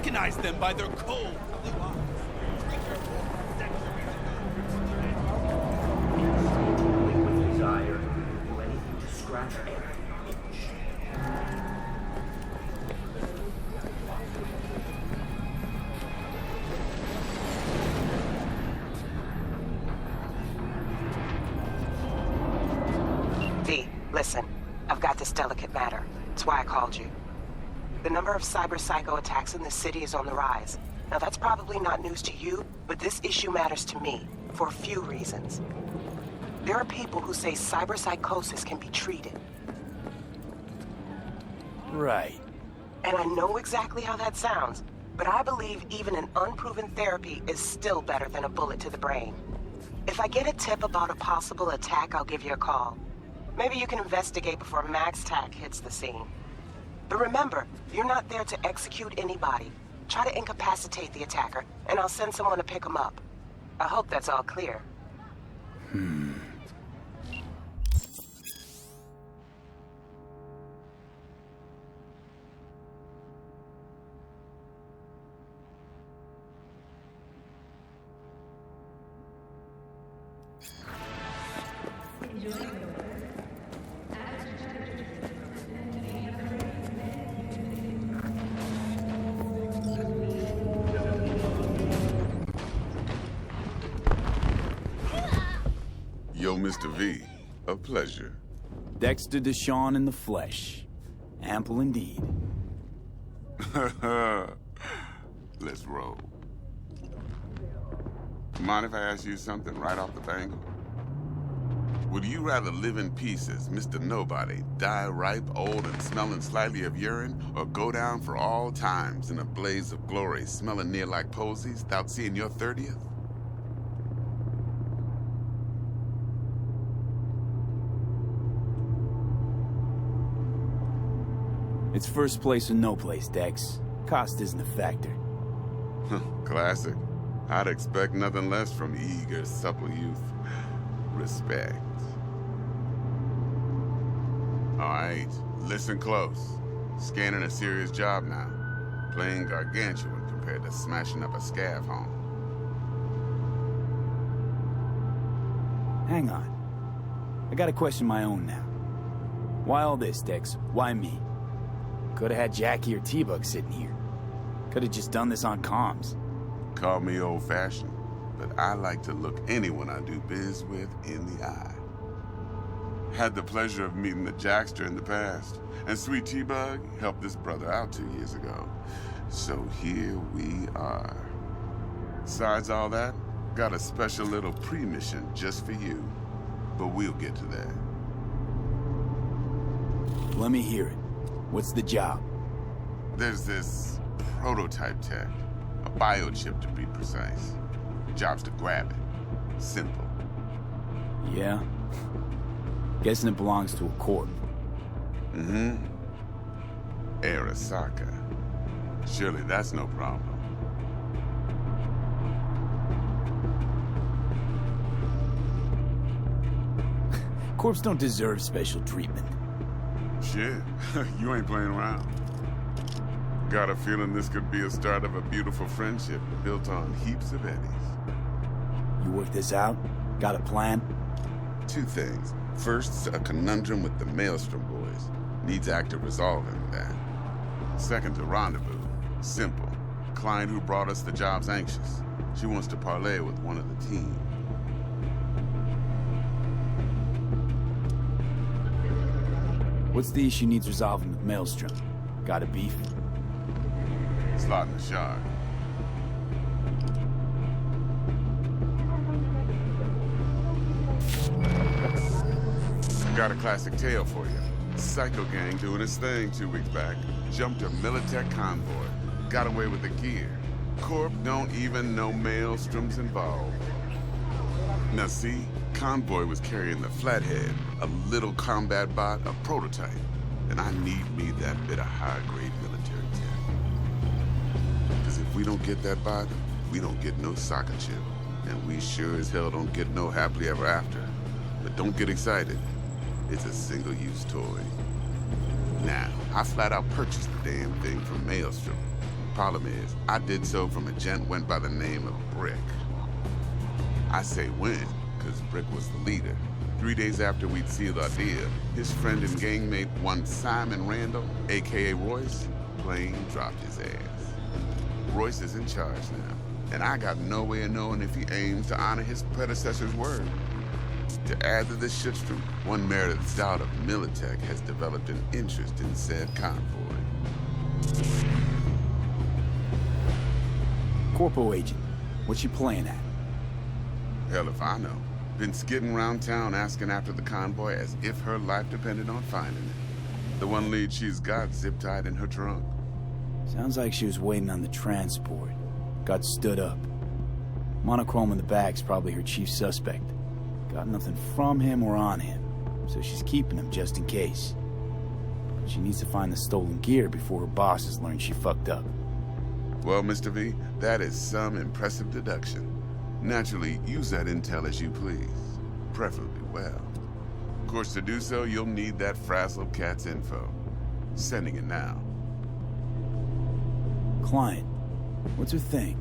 recognize them by their cold blue eyes. With desire, do anything to scratch every itch. V, listen. I've got this delicate matter. That's why I called you. The number of cyber-psycho attacks in this city is on the rise. Now that's probably not news to you, but this issue matters to me, for a few reasons. There are people who say cyberpsychosis can be treated. Right. And I know exactly how that sounds, but I believe even an unproven therapy is still better than a bullet to the brain. If I get a tip about a possible attack, I'll give you a call. Maybe you can investigate before Max Tack hits the scene. But remember, you're not there to execute anybody. Try to incapacitate the attacker, and I'll send someone to pick him up. I hope that's all clear. Yo, Mr. V, a pleasure. Dexter Deshawn in the flesh. Ample indeed. Let's roll. Mind if I ask you something right off the bangle? Would you rather live in pieces, Mr. Nobody, die ripe, old, and smelling slightly of urine, or go down for all times in a blaze of glory, smelling near like posies, without seeing your 30th? It's first place or no place, Dex. Cost isn't a factor. Classic. I'd expect nothing less from eager, supple youth. Respect. All right, listen close. Scanning a serious job now. Playing gargantuan compared to smashing up a scav home. Hang on. I got a question my own now. Why all this, Dex? Why me? Could've had Jackie or T-Bug sitting here. Could've just done this on comms. Call me old-fashioned, but I like to look anyone I do biz with in the eye. Had the pleasure of meeting the Jackster in the past, and Sweet T-Bug helped this brother out 2 years ago. So here we are. Besides all that, got a special little pre-mission just for you, but we'll get to that. Let me hear it. What's the job? There's this prototype tech, a biochip to be precise. Job's to grab it. Simple. Yeah? Guessing it belongs to a corp. Mm-hmm. Arasaka. Surely that's no problem. Corps don't deserve special treatment. Shit, you ain't playing around. Got a feeling this could be a start of a beautiful friendship built on heaps of eddies. You work this out? Got a plan? Two things. First, a conundrum with the Maelstrom boys. Needs active resolving that. Second, a rendezvous. Simple. Client who brought us the job's anxious. She wants to parlay with one of the team. What's the issue needs resolving with Maelstrom? Got a beef? Slotting the shard. Got a classic tale for you. Psycho gang doing its thing 2 weeks back. Jumped a Militech convoy. Got away with the gear. Corp don't even know Maelstrom's involved. Now see, convoy was carrying the Flathead, a little combat bot, a prototype. And I need me that bit of high-grade military tech. Because if we don't get that bot, we don't get no soccer chip. And we sure as hell don't get no happily ever after. But don't get excited. It's a single-use toy. Now, I flat out purchased the damn thing from Maelstrom. Problem is, I did so from a gent went by the name of Brick. I say when, because Brick was the leader. 3 days after we'd sealed our deal, his friend and gangmate, one Simon Randall, a.k.a. Royce, plain dropped his ass. Royce is in charge now, and I got no way of knowing if he aims to honor his predecessor's word. To add to this shitstorm, one Meredith Stout of Militech has developed an interest in said convoy. Corpo agent, what's she playing at? Hell if I know. Been skidding around town asking after the convoy as if her life depended on finding it. The one lead she's got zip-tied in her trunk. Sounds like she was waiting on the transport. Got stood up. Monochrome in the back's probably her chief suspect. Got nothing from him or on him, so she's keeping him just in case. She needs to find the stolen gear before her bosses learn she fucked up. Well, Mr. V, that is some impressive deduction. Naturally, use that intel as you please. Preferably well. Of course, to do so, you'll need that frazzled cat's info. Sending it now. Client, what's her thing?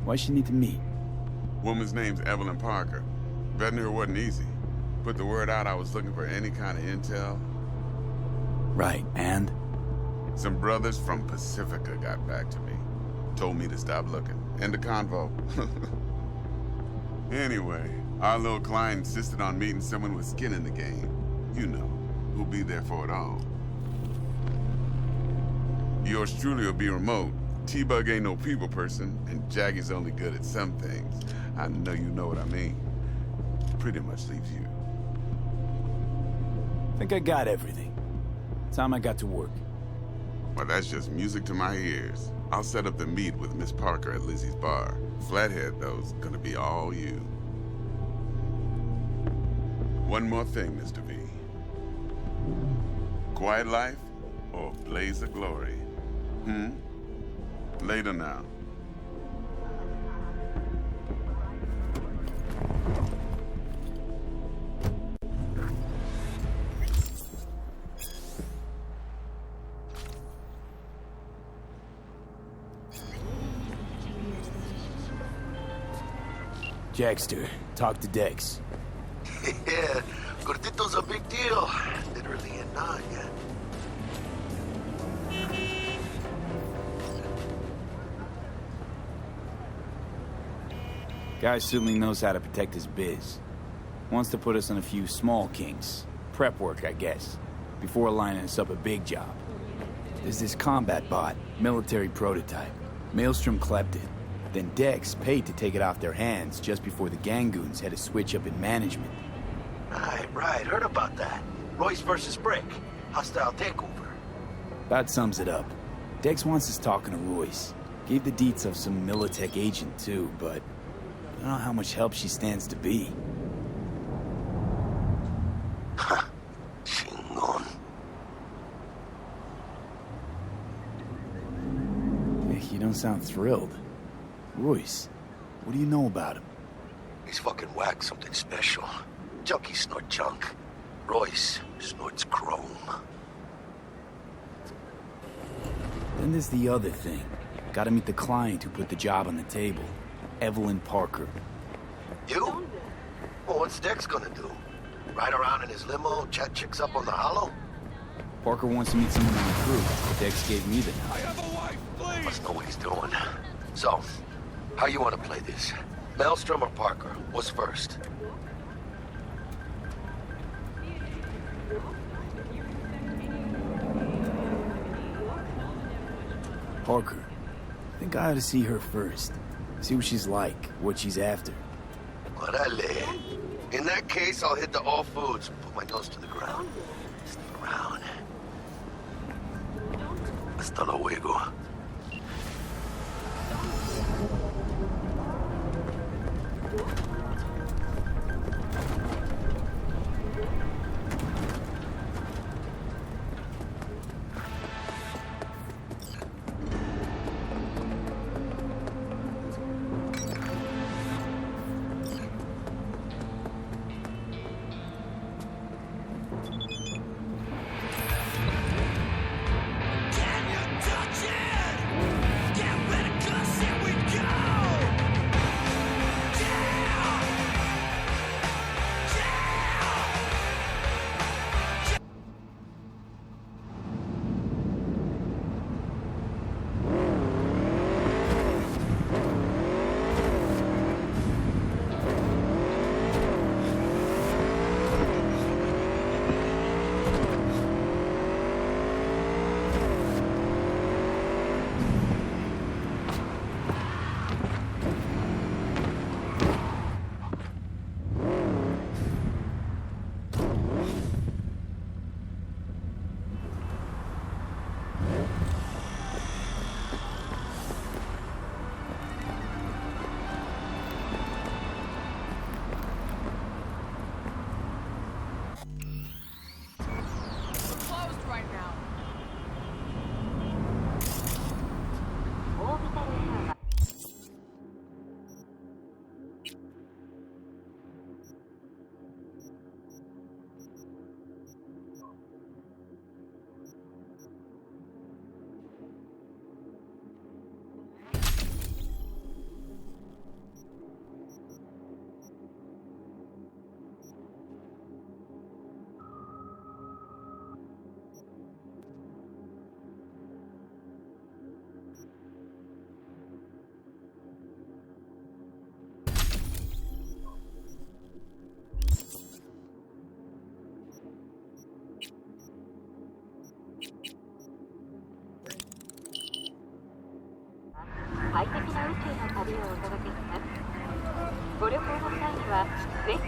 Why she need to meet? Woman's name's Evelyn Parker. Betting her wasn't easy. Put the word out I was looking for any kind of intel. Right, and? Some brothers from Pacifica got back to me. Told me to stop looking. End of convo. Anyway, our little client insisted on meeting someone with skin in the game. You know, who'll be there for it all. Yours truly will be remote. T-Bug ain't no people person, and Jaggy's only good at some things. I know you know what I mean. Pretty much leaves you. Think I got everything. Time I got to work. Well, that's just music to my ears. I'll set up the meet with Miss Parker at Lizzie's bar. Flathead, though's gonna be all you. One more thing, Mr. V. Quiet life or blaze of glory? Later now. Jackster, talk to Dex. Yeah, Gordito's a big deal. Literally a nod, yeah. Guy certainly knows how to protect his biz. Wants to put us on a few small kinks. Prep work, I guess. Before lining us up a big job. There's this combat bot, military prototype. Maelstrom clept it. Then Dex paid to take it off their hands just before the Gangoons had a switch up in management. Right. Heard about that. Royce versus Brick. Hostile takeover. That sums it up. Dex wants us talking to Royce. Gave the deets of some Militech agent too, but I don't know how much help she stands to be. Chingon. You don't sound thrilled. Royce, what do you know about him? He's fucking whack, something special. Junkies snort junk. Royce snorts chrome. Then there's the other thing. Gotta meet the client who put the job on the table. Evelyn Parker. You? Well, what's Dex gonna do? Ride around in his limo, chat chicks up on the hollow? Parker wants to meet someone on the crew. Dex gave me the nod. I have a wife, please! Must know what he's doing. So, how you want to play this? Maelstrom or Parker? What's first? Parker. I think I ought to see her first. See what she's like, what she's after. Orale. In that case, I'll hit the all foods and put my nose to the ground. Stick around. Hasta luego.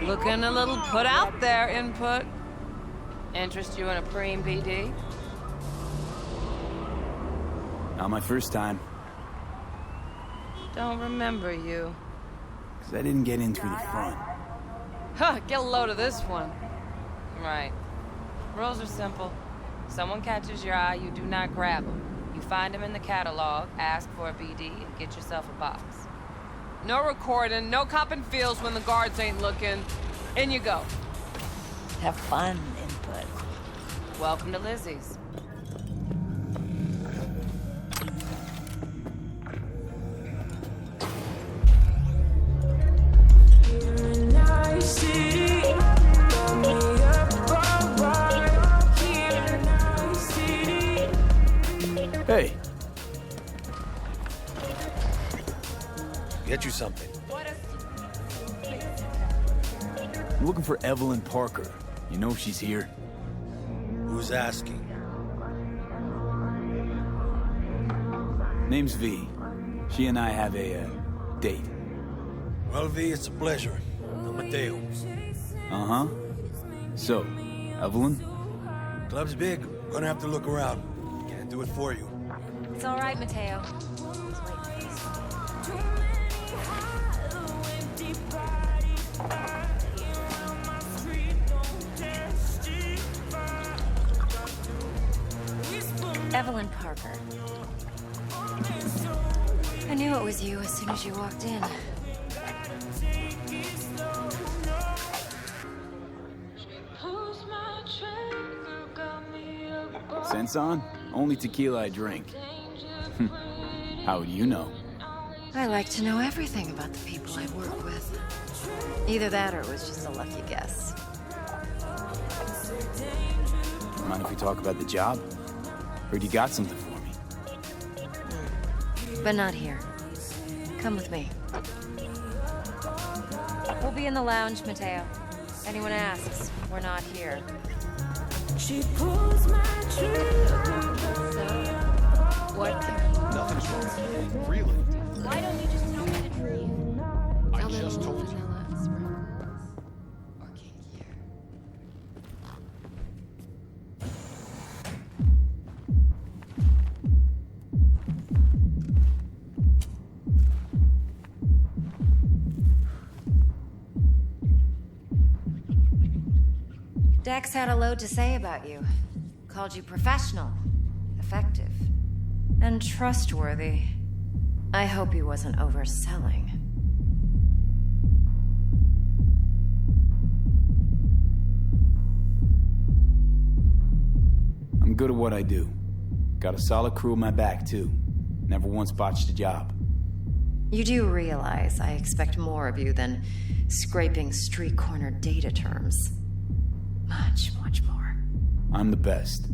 Looking a little put out there, input. Interest you in a preem BD? Not my first time. Don't remember you. Because I didn't get in through the front. Huh, get a load of this one. Right. Rules are simple. Someone catches your eye, you do not grab them. You find them in the catalog, ask for a BD, and get yourself a box. No recording, no copping feels when the guards ain't looking. In you go. Have fun, input. Welcome to Lizzie's. Hey. Get you something. I'm looking for Evelyn Parker. You know she's here? Who's asking? Name's V. She and I have a, date. Well, V, it's a pleasure. I'm Mateo. Uh-huh. So, Evelyn? Club's big. Gonna have to look around. Can't do it for you. It's all right, Mateo. Evelyn Parker. I knew it was you as soon as you walked in. Sense on? Only tequila I drink. How would you know? I like to know everything about the people I work with. Either that or it was just a lucky guess. Mind if we talk about the job? Heard you got something for me. But not here. Come with me. We'll be in the lounge, Mateo. Anyone asks, we're not here. She pulls my trigger. So, what? Nothing's wrong. Really? Why don't you just tell me the truth? I just told you. Dex had a load to say about you. Called you professional, effective, and trustworthy. I hope he wasn't overselling. I'm good at what I do. Got a solid crew on my back, too. Never once botched a job. You do realize I expect more of you than scraping street corner data terms. Much, much more. I'm the best,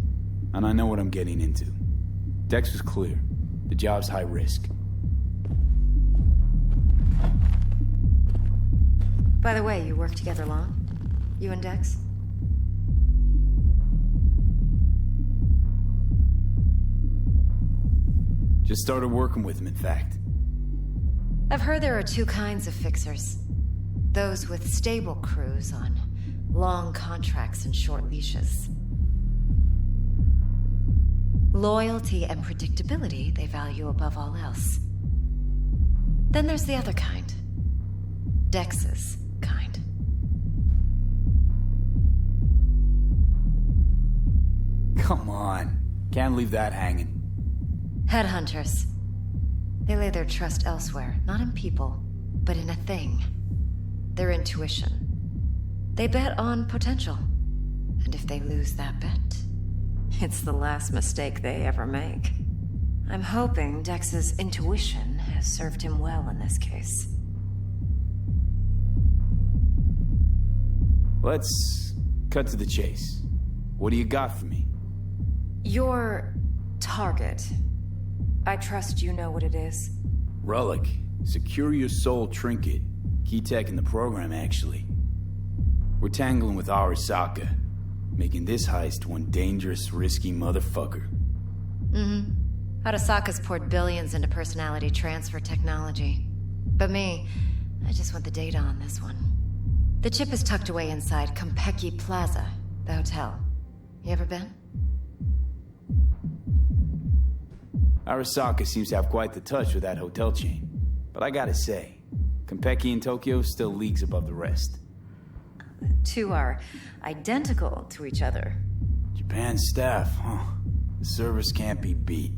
and I know what I'm getting into. Dex was clear. The job's high risk. By the way, you work together long? You and Dex? Just started working with him, in fact. I've heard there are two kinds of fixers. Those with stable crews on long contracts and short leashes. Loyalty and predictability they value above all else. Then there's the other kind. Dex's kind. Come on. Can't leave that hanging. Headhunters. They lay their trust elsewhere, not in people, but in a thing. Their intuition. They bet on potential. And if they lose that bet, it's the last mistake they ever make. I'm hoping Dex's intuition has served him well in this case. Let's cut to the chase. What do you got for me? Your target. I trust you know what it is. Relic. Secure your soul trinket. Key tech in the program, actually. We're tangling with Arasaka, making this heist one dangerous, risky motherfucker. Mm-hmm. Arasaka's poured billions into personality transfer technology. But me, I just want the data on this one. The chip is tucked away inside Konpeki Plaza, the hotel. You ever been? Arasaka seems to have quite the touch with that hotel chain. But I gotta say, Konpeki in Tokyo still leagues above the rest. The two are identical to each other. Japan's staff, huh? The service can't be beat.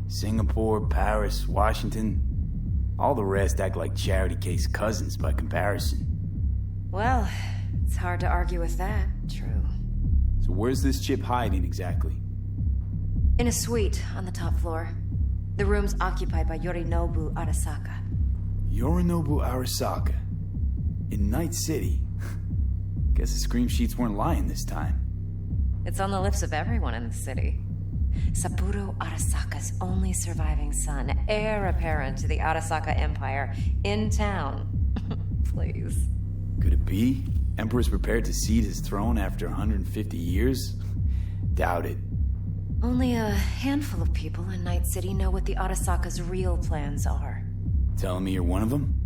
Singapore, Paris, Washington. All the rest act like charity case cousins by comparison. Well, it's hard to argue with that. True. So where's this chip hiding exactly? In a suite on the top floor. The room's occupied by Yorinobu Arasaka. Yorinobu Arasaka? In Night City? Guess the scream sheets weren't lying this time. It's on the lips of everyone in the city. Saburo Arasaka's only surviving son, heir apparent to the Arasaka Empire, in town. Please. Could it be? Emperor's prepared to cede his throne after 150 years? Doubt it. Only a handful of people in Night City know what the Arasaka's real plans are. Telling me you're one of them?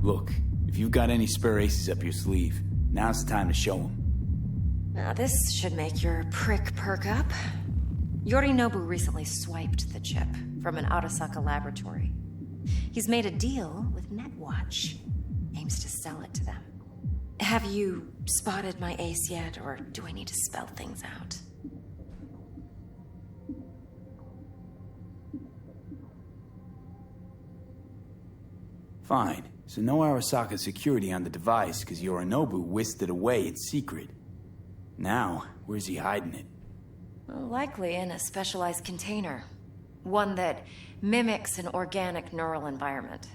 Look, if you've got any spare aces up your sleeve, now's the time to show them. Now this should make your prick perk up. Yorinobu recently swiped the chip from an Arasaka laboratory. He's made a deal with Netwatch. Aims to sell it to them. Have you spotted my ace yet, or do I need to spell things out? Fine. So no Arasaka security on the device because Yorinobu whisked it away in secret. Now, where's he hiding it? Well, likely in a specialized container. One that mimics an organic neural environment.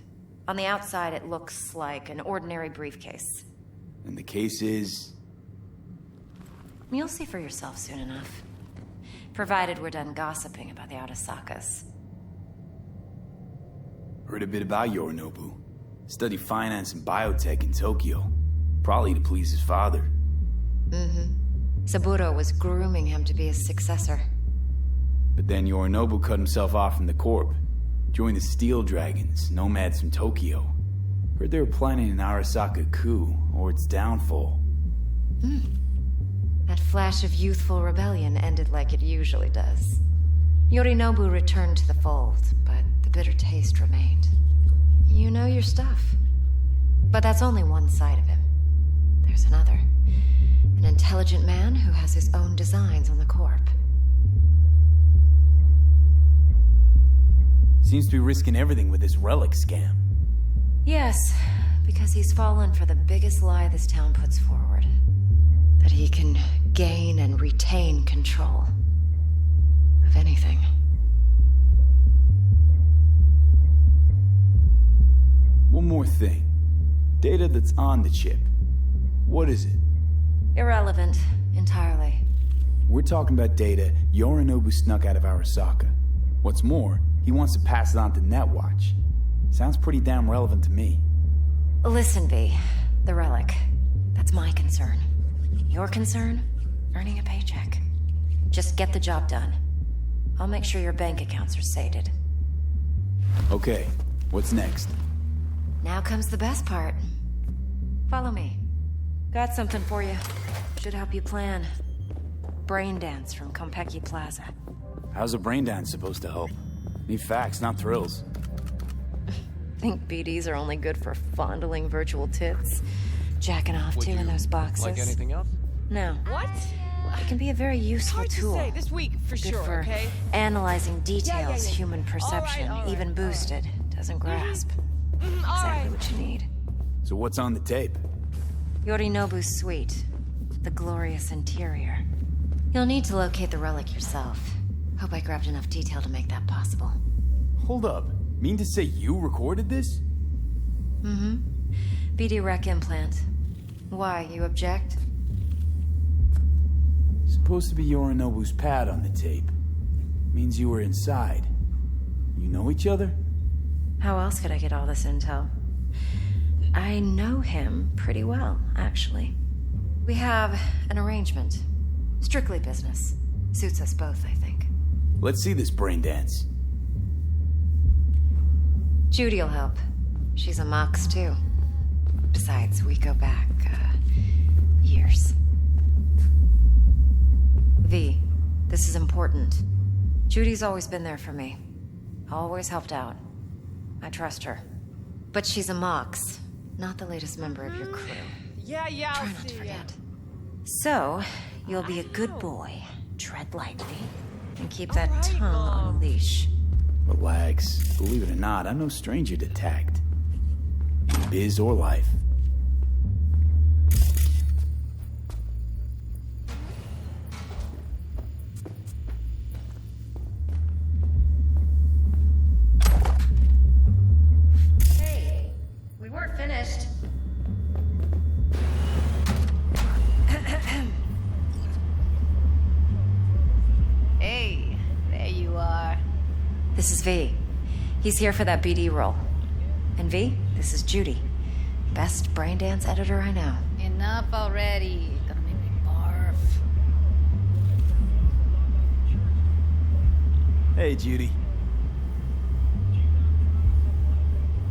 On the outside, it looks like an ordinary briefcase. And the case is... You'll see for yourself soon enough. Provided we're done gossiping about the Arasakas. Heard a bit about Yorinobu. Studied finance and biotech in Tokyo. Probably to please his father. Mm-hmm. Saburo was grooming him to be his successor. But then Yorinobu cut himself off from the Corp. Joined the Steel Dragons, nomads from Tokyo. Heard they were planning an Arasaka coup, or its downfall. That flash of youthful rebellion ended like it usually does. Yorinobu returned to the fold, but the bitter taste remained. You know your stuff. But that's only one side of him. There's another. An intelligent man who has his own designs on the Corp. Seems to be risking everything with this relic scam. Yes, because he's fallen for the biggest lie this town puts forward. That he can gain and retain control of anything. One more thing. Data that's on the chip. What is it? Irrelevant, entirely. We're talking about data Yorinobu snuck out of Arasaka. What's more, he wants to pass it on to Netwatch. Sounds pretty damn relevant to me. Listen, V. The relic. That's my concern. Your concern? Earning a paycheck. Just get the job done. I'll make sure your bank accounts are sated. Okay, what's next? Now comes the best part. Follow me. Got something for you. Should help you plan. BrainDance from Konpeki Plaza. How's a BrainDance supposed to help? Need facts, not thrills. Think BDs are only good for fondling virtual tits? Jacking off Would to in you those boxes? like anything else? No. What? It can be a very useful Hard tool. to say. This week, for Good sure, for okay? analyzing details yeah. human perception, all right, even boosted, doesn't grasp. All Exactly right. what you need. So what's on the tape? Yorinobu's suite. The glorious interior. You'll need to locate the relic yourself. Hope I grabbed enough detail to make that possible. Hold up. Mean to say you recorded this? Mm-hmm. BD rec implant. Why, you object? Supposed to be Yorinobu's pad on the tape. Means you were inside. You know each other? How else could I get all this intel? I know him pretty well, actually. We have an arrangement. Strictly business. Suits us both, I think. Let's see this brain dance. Judy'll help. She's a Mox, too. Besides, we go back, years. V, this is important. Judy's always been there for me. Always helped out. I trust her. But she's a Mox, not the latest member of your crew. Yeah, I'll Try not see to ya. forget. So, you'll be a good boy, tread lightly, and keep that right, tongue on a Mom. leash. Relax. Believe it or not, I'm no stranger to tact. In biz or life. Hey, we weren't finished. Hey, there you are. This is V. He's here for that BD role. And V, this is Judy. Best BrainDance editor I know. Enough already. Gonna make me barf. Hey, Judy.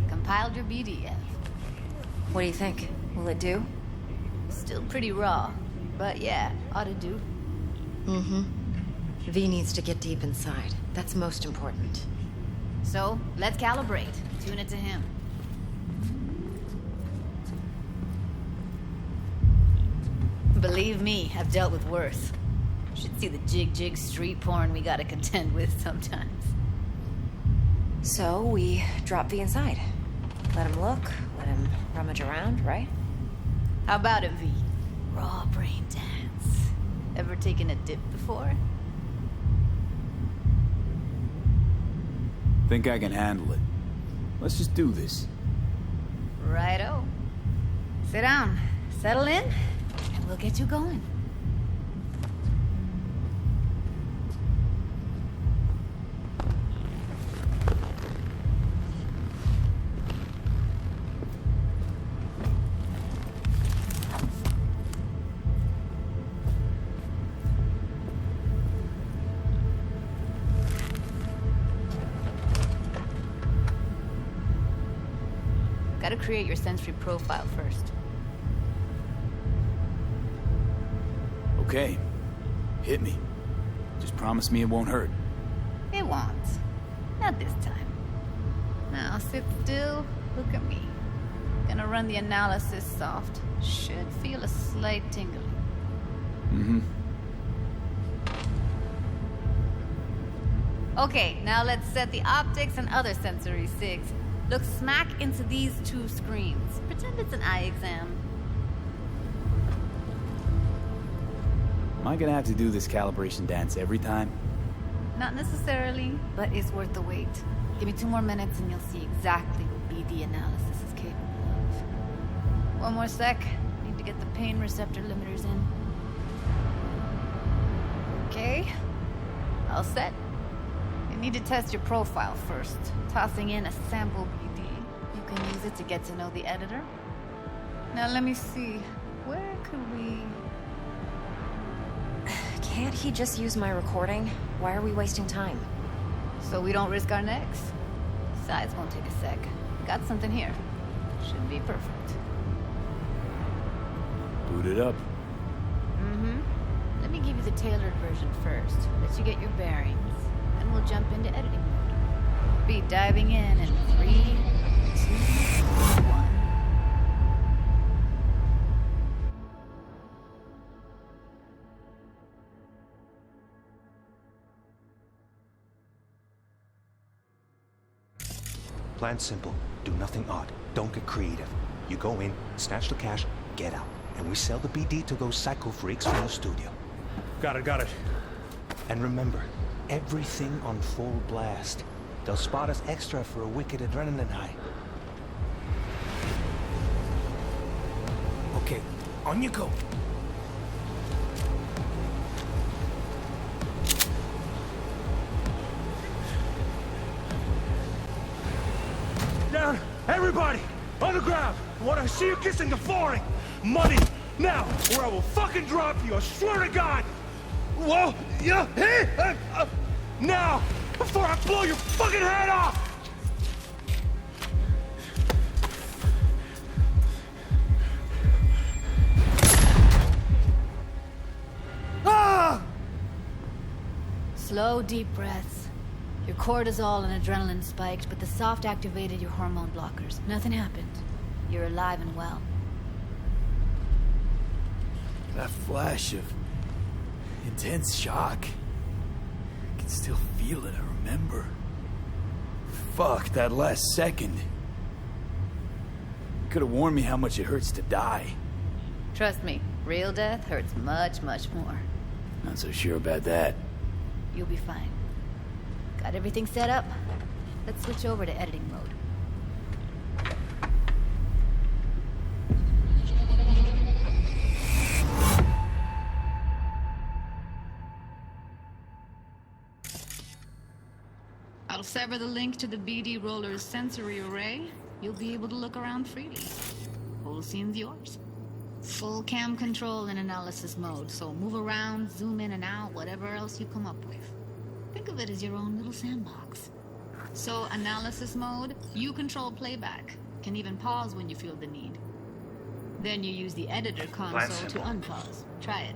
Compiled your BDF. What do you think? Will it do? Still pretty raw, but yeah, ought to do. Mm-hmm. V needs to get deep inside. That's most important. So, let's calibrate. Tune it to him. Believe me, I've dealt with worse. Should see the jig street porn we gotta contend with sometimes. So we drop V inside. Let him look, let him rummage around, right? How about it, V? Raw brain dance. Ever taken a dip before? Think I can handle it. Let's just do this. Righto. Sit down, settle in, and we'll get you going. Gotta create your sensory profile first. Okay. Hit me. Just promise me it won't hurt. It won't. Not this time. Now sit still, look at me. Gonna run the analysis soft. Should feel a slight tingling. Mm-hmm. Okay, now let's set the optics and other sensory sigs. Look smack into these two screens. Pretend it's an eye exam. Am I gonna have to do this calibration dance every time? Not necessarily, but it's worth the wait. Give me 2 more minutes and you'll see exactly what BD analysis is capable of. 1 more sec. Need to get the pain receptor limiters in. Okay. All set. You need to test your profile first. Tossing in a sample BD. You can use it to get to know the editor. Now let me see. Where could we... Can't he just use my recording? Why are we wasting time? So we don't risk our necks. Besides, won't take a sec. Got something here. Should be perfect. Boot it up. Mm-hmm. Let me give you the tailored version first. Let you get your bearings. Then we'll jump into editing mode. Be diving in 3, 2, 1. Plan simple. Do nothing odd. Don't get creative. You go in, snatch the cash, get out. And we sell the BD to those psycho freaks from the studio. Got it. And remember, everything on full blast. They'll spot us extra for a wicked adrenaline high. Okay, on you go. Down! Everybody! On the ground! I want to see you kissing the flooring! Money! Now! Or I will fucking drop you! I swear to God! Whoa! Yeah! Hey! Now! Before I blow your fucking head off! Ah! Slow, deep breaths. Your cortisol and adrenaline spiked, but the soft activated your hormone blockers. Nothing happened. You're alive and well. That flash of intense shock. I can still feel it, I remember. Fuck, that last second. Could have warned me how much it hurts to die. Trust me, real death hurts much, much more. Not so sure about that. You'll be fine. Got everything set up? Let's switch over to editing mode. I'll sever the link to the BD Roller's sensory array. You'll be able to look around freely. Whole scene's yours. Full cam control in analysis mode, so move around, zoom in and out, whatever else you come up with. Think of it as your own little sandbox. So, analysis mode, you control playback. Can even pause when you feel the need. Then you use the editor console to unpause. Try it.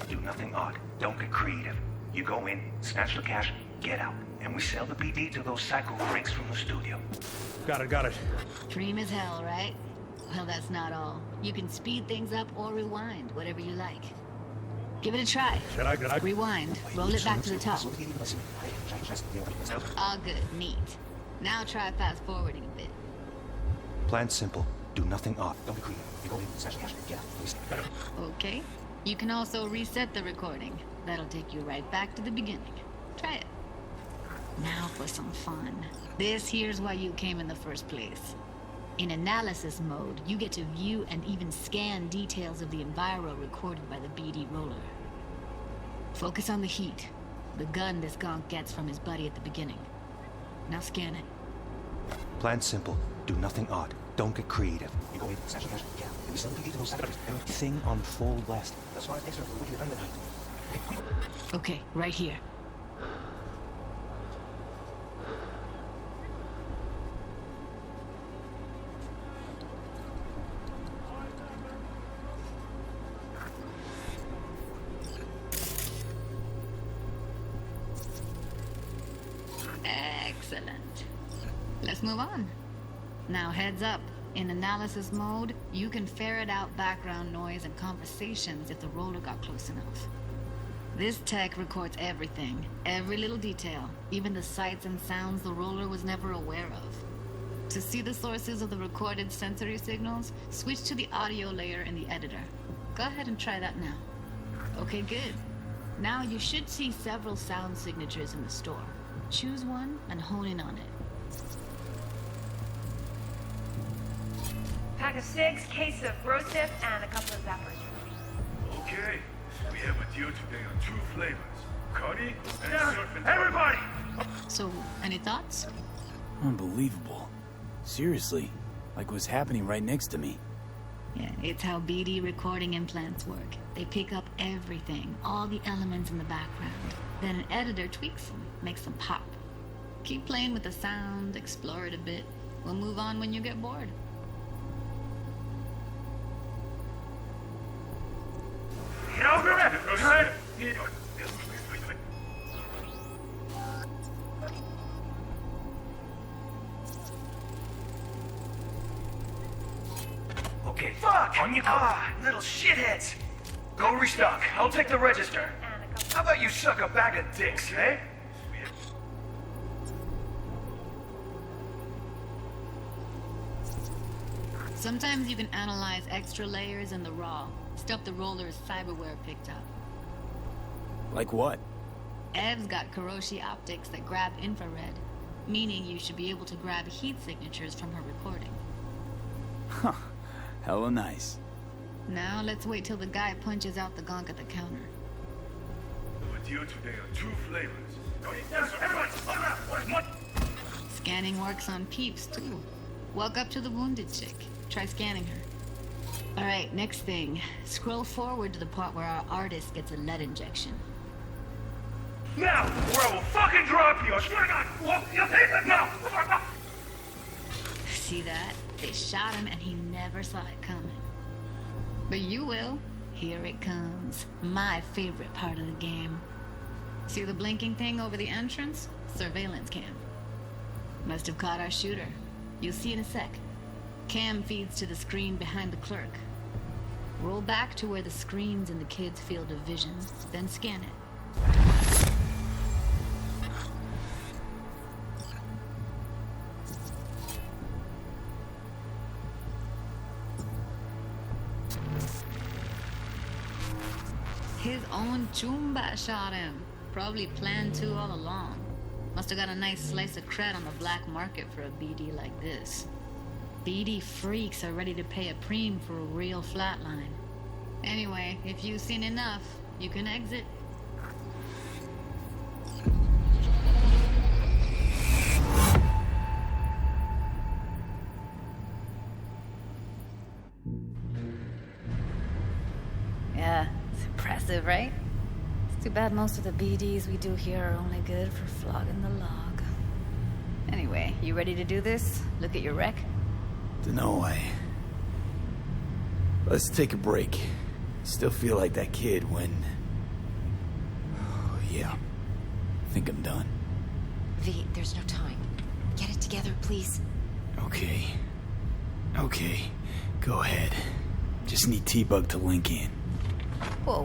Do nothing odd. Don't get creative. You go in, snatch the cash, get out. And we sell the BD to those psycho freaks from the studio. Got it. Dream as hell, right? Well, that's not all. You can speed things up or rewind, whatever you like. Give it a try. Should I? Rewind. Roll it back to the top. All good. Neat. Now try fast forwarding a bit. Plan simple. Do nothing odd. Don't be creative. You go in, snatch the cash, get out. Okay. You can also reset the recording. That'll take you right back to the beginning. Try it. Now for some fun. This here's why you came in the first place. In analysis mode, you get to view and even scan details of the enviro recorded by the BD roller. Focus on the heat, the gun this gonk gets from his buddy at the beginning. Now scan it. Plan simple. Do nothing odd. Don't get creative. You go in, snatch the cash, get out. And we sell the BD to those psycho freaks. Everything on full blast. That's why it's extra for the wicked adrenaline. Okay, right here. Excellent. Let's move on. Now heads up. In analysis mode, you can ferret out background noise and conversations if the roller got close enough. This tech records everything, every little detail, even the sights and sounds the roller was never aware of. To see the sources of the recorded sensory signals, switch to the audio layer in the editor. Go ahead and try that now. Okay, good. Now you should see several sound signatures in the store. Choose one and hone in on it. Pack of cigs, case of roast dip, and a couple of zappers. Okay, we have a deal today on 2 flavors. Curry and surf and everybody! So, any thoughts? Unbelievable. Seriously, like what's happening right next to me. Yeah, it's how BD recording implants work. They pick up everything, all the elements in the background. Then an editor tweaks them, makes them pop. Keep playing with the sound, explore it a bit. We'll move on when you get bored. Okay, fuck! On you go. Little shitheads! Go restock. I'll take the register. How about you suck a bag of dicks, eh? Sometimes you can analyze extra layers in the raw. Stuff the roller's cyberware picked up. Like what? Ev's got Kiroshi optics that grab infrared, meaning you should be able to grab heat signatures from her recording. Huh. Hella nice. Now let's wait till the guy punches out the gonk at the counter. With you today are two flavors. Go eat dinner, everybody! What? Scanning works on peeps, too. Walk up to the wounded chick. Try scanning her. Alright, next thing. Scroll forward to the part where our artist gets a lead injection. Now, or I will fucking drop you! I swear to God! What? You take it now! See that? They shot him and he never saw it coming. But you will. Here it comes. My favorite part of the game. See the blinking thing over the entrance? Surveillance cam. Must have caught our shooter. You'll see in a sec. Cam feeds to the screen behind the clerk. Roll back to where the screen's in the kid's field of vision, then scan it. His own Chumba shot him. Probably planned to all along. Must have got a nice slice of cred on the black market for a BD like this. BD freaks are ready to pay a preem for a real flatline. Anyway, if you've seen enough, you can exit. Yeah, it's impressive, right? It's too bad most of the BDs we do here are only good for flogging the log. Anyway, you ready to do this? Look at your rec? Dunno, Let's take a break. Still feel like that kid when... Oh, yeah. I think I'm done. V, there's no time. Get it together, please. Okay. Go ahead. Just need T-Bug to link in. Whoa.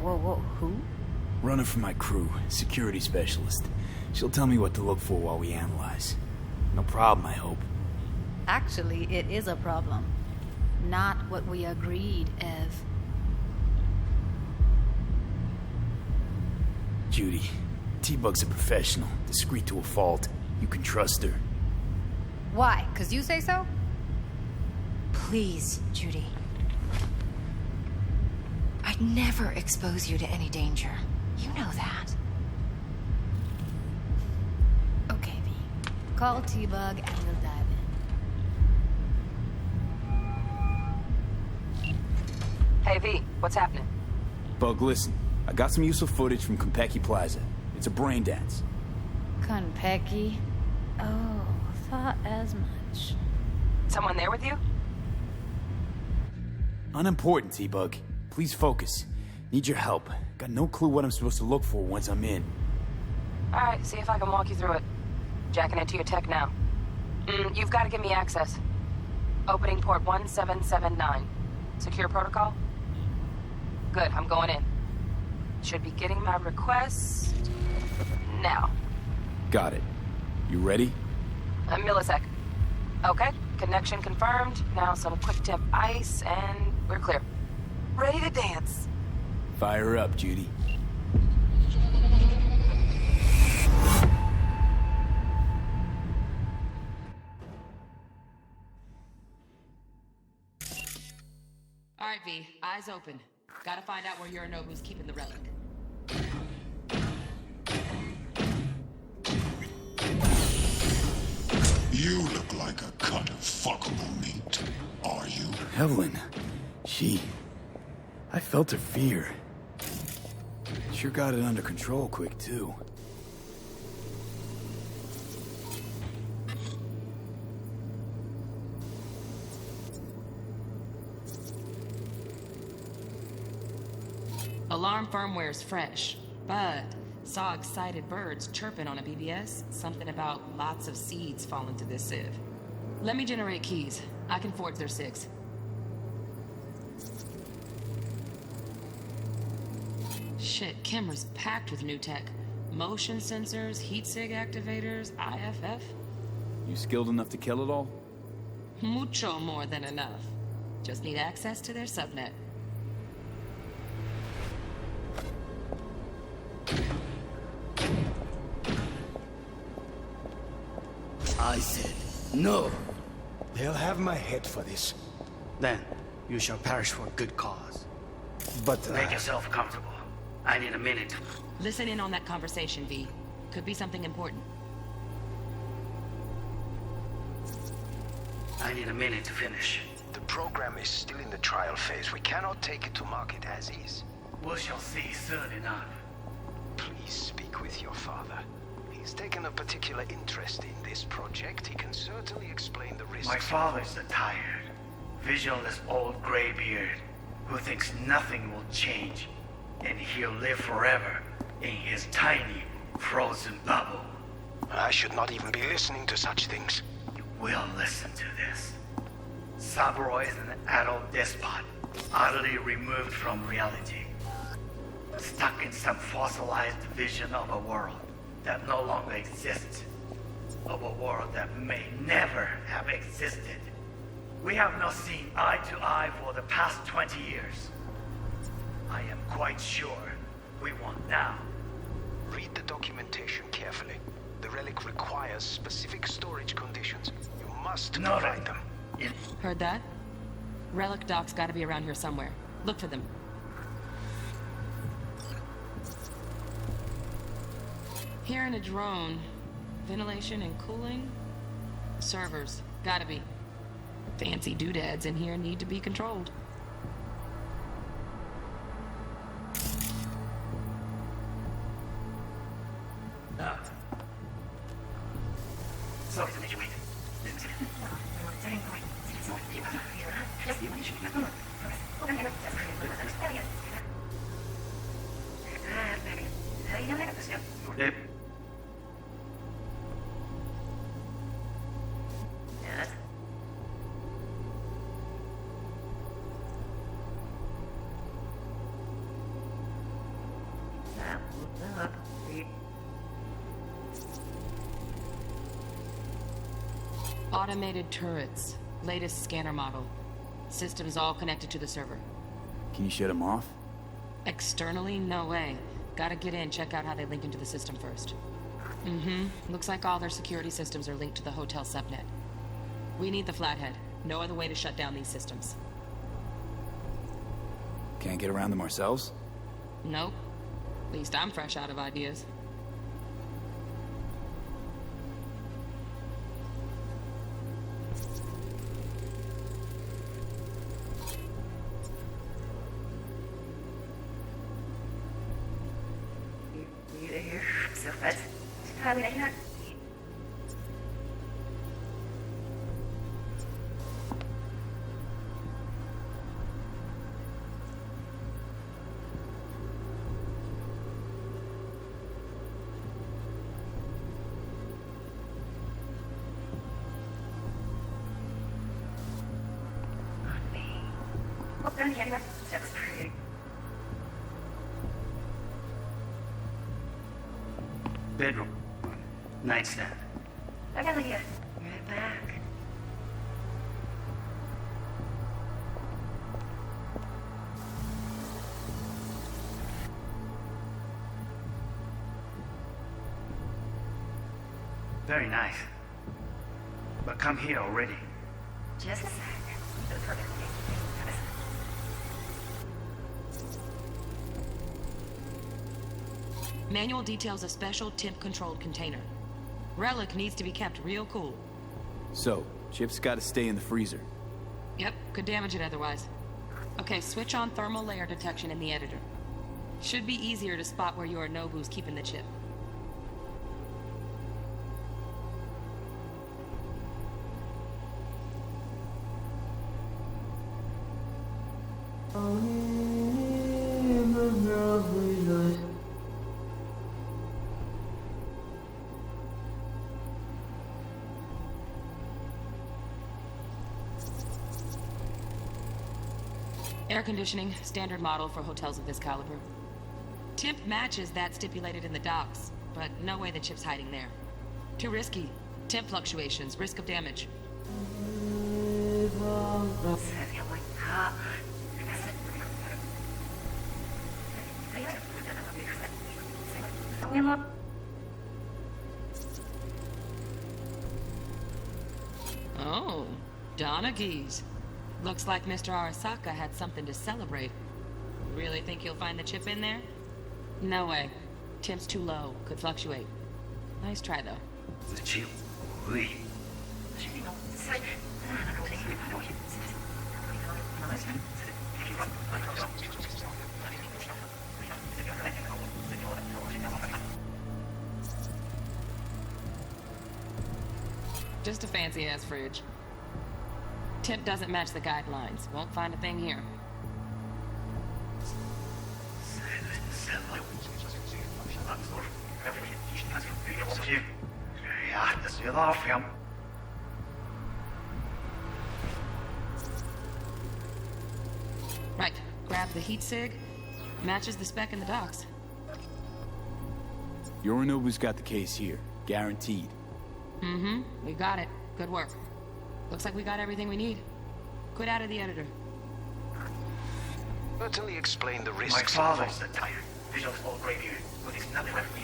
Who? Runner for my crew, security specialist. She'll tell me what to look for while we analyze. No problem, I hope. Actually, it is a problem. Not what we agreed, Ev. Judy, T-Bug's a professional, discreet to a fault. You can trust her. Why? 'Cause you say so? Please, Judy. I'd never expose you to any danger. You know that. Okay, V. Call T-Bug and we'll dive in. Hey, V, what's happening? Bug, listen. I got some useful footage from Konpeki Plaza. It's a BrainDance. Konpeki? Oh, thought as much. Someone there with you? Unimportant, T-Bug. Please focus. Need your help. Got no clue what I'm supposed to look for once I'm in. Alright, see if I can walk you through it. Jacking into your tech now. You've got to give me access. Opening port 1779. Secure protocol? Good, I'm going in. Should be getting my request... now. Got it. You ready? A millisec. Okay, connection confirmed. Now some quick temp ice, and we're clear. Ready to dance. Fire up, Judy. All right, V, eyes open. Gotta find out where Yorinobu's keeping the relic. You look like a cut of fuckable meat. Are you? Evelyn. I felt her fear. Sure got it under control quick, too. Alarm firmware's fresh, but saw excited birds chirping on a BBS. Something about lots of seeds falling to this sieve. Let me generate keys. I can forge their SIGs. Shit, camera's packed with new tech. Motion sensors, heat sig activators, IFF. You skilled enough to kill it all? Mucho more than enough. Just need access to their subnet. I said no. They'll have my head for this. Then you shall perish for a good cause. But make yourself comfortable. I need a minute. Listen in on that conversation, V. Could be something important. I need a minute to finish. The program is still in the trial phase. We cannot take it to market as is. We shall see soon enough. Please speak with your father. He's taken a particular interest in this project. He can certainly explain the risks. My father's a tired, visionless old graybeard who thinks nothing will change, and he'll live forever in his tiny, frozen bubble. I should not even be listening to such things. You will listen to this. Saburo is an adult despot, utterly removed from reality. Stuck in some fossilized vision of a world that no longer exists. Of a world that may never have existed. We have not seen eye to eye for the past 20 years. I am quite sure we won't now. Read the documentation carefully. The relic requires specific storage conditions. You must provide them. Heard that? Relic docks gotta be around here somewhere. Look for them. Here in a drone. Ventilation and cooling? Servers. Gotta be. Fancy doodads in here need to be controlled. Sorry to make you wait. Automated turrets. Latest scanner model. Systems all connected to the server. Can you shut them off? Externally, no way. Gotta get in, check out how they link into the system first. Mm-hmm. Looks like all their security systems are linked to the hotel subnet. We need the flathead. No other way to shut down these systems. Can't get around them ourselves? Nope. At least I'm fresh out of ideas. Bedroom. Nightstand. Right back. Very nice. But come here already. Just a sec. The perfect thing. Manual details a special temp-controlled container. Relic needs to be kept real cool. So, chip's gotta stay in the freezer. Yep, could damage it otherwise. Okay, switch on thermal layer detection in the editor. Should be easier to spot where Yorinobu's keeping the chip. Air conditioning, standard model for hotels of this caliber. Temp matches that stipulated in the docs, but no way the chip's hiding there. Too risky. Temp fluctuations, risk of damage. Oh, Donaghy's. Looks like Mr. Arasaka had something to celebrate. Really think you'll find the chip in there? No way. Temp's too low. Could fluctuate. Nice try, though. Just a fancy-ass fridge. Temp doesn't match the guidelines. Won't find a thing here. Right. Grab the heat sig. Matches the spec in the docs. Yorinobu's got the case here. Guaranteed. Mm-hmm. We got it. Good work. Looks like we got everything we need. Quit out of the editor. Certainly explain the risks. My father's a tired. Visuals all great here. But it's nothing like me.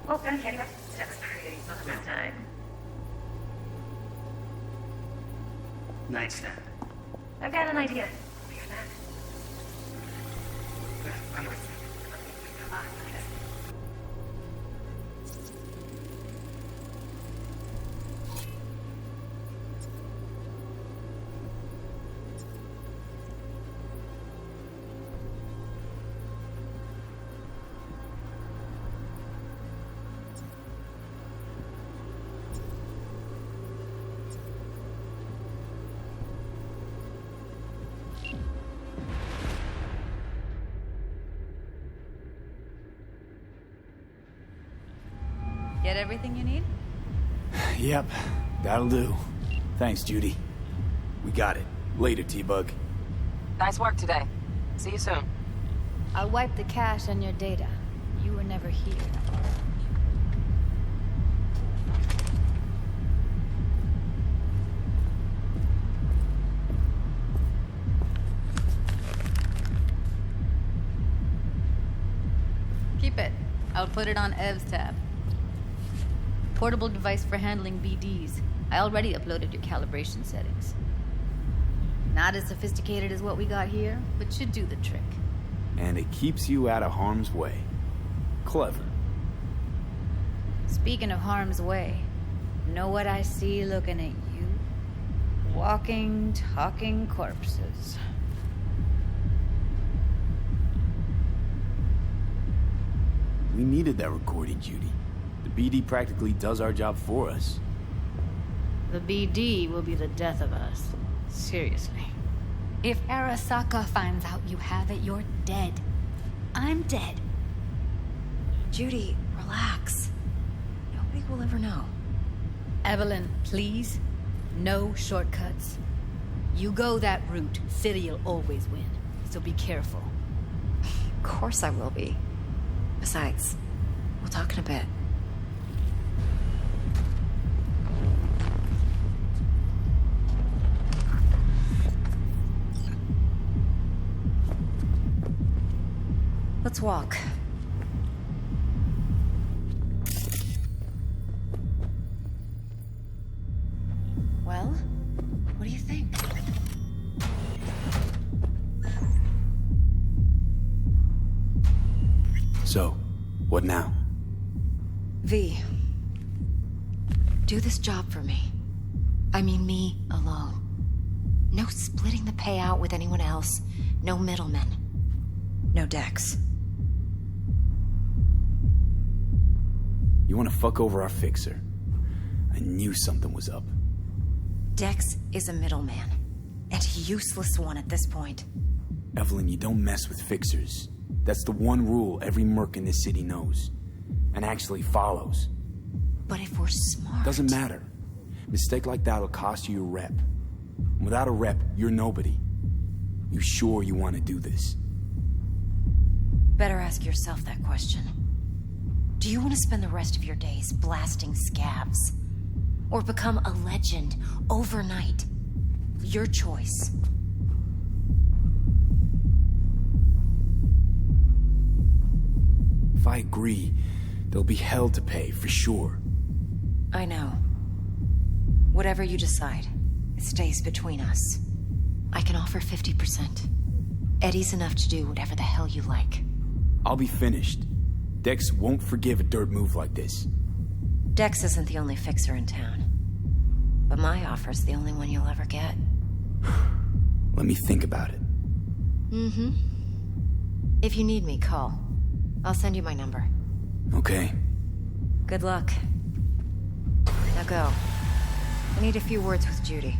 Oh, okay, that's pretty. Not enough time. Nightstand. I've got an idea. Get everything you need? Yep, that'll do. Thanks, Judy. We got it. Later, T-Bug. Nice work today. See you soon. I'll wipe the cache on your data. You were never here. Keep it. I'll put it on Ev's tab. Portable device for handling BDs. I already uploaded your calibration settings. Not as sophisticated as what we got here, but should do the trick. And it keeps you out of harm's way. Clever. Speaking of harm's way, know what I see looking at you? Walking, talking corpses. We needed that recording, Judy. The BD practically does our job for us. The BD will be the death of us. Seriously. If Arasaka finds out you have it, you're dead. I'm dead. Judy, relax. Nobody will ever know. Evelyn, please. No shortcuts. You go that route, City'll always win. So be careful. Of course I will be. Besides, we'll talk in a bit. Let's walk. Well, what do you think? So, what now? V, do this job for me. I mean me alone. No splitting the payout with anyone else. No middlemen. No Dex. You want to fuck over our fixer? I knew something was up. Dex is a middleman. And a useless one at this point. Evelyn, you don't mess with fixers. That's the one rule every merc in this city knows. And actually follows. But if we're smart... Doesn't matter. Mistake like that'll cost you your rep. Without a rep, you're nobody. You sure you want to do this? Better ask yourself that question. Do you want to spend the rest of your days blasting scabs? Or become a legend overnight? Your choice. If I agree, there'll be hell to pay, for sure. I know. Whatever you decide, it stays between us. I can offer 50%. Eddie's enough to do whatever the hell you like. I'll be finished. Dex won't forgive a dirt move like this. Dex isn't the only fixer in town. But my offer's the only one you'll ever get. Let me think about it. Mm-hmm. If you need me, call. I'll send you my number. Okay. Good luck. Now go. I need a few words with Judy.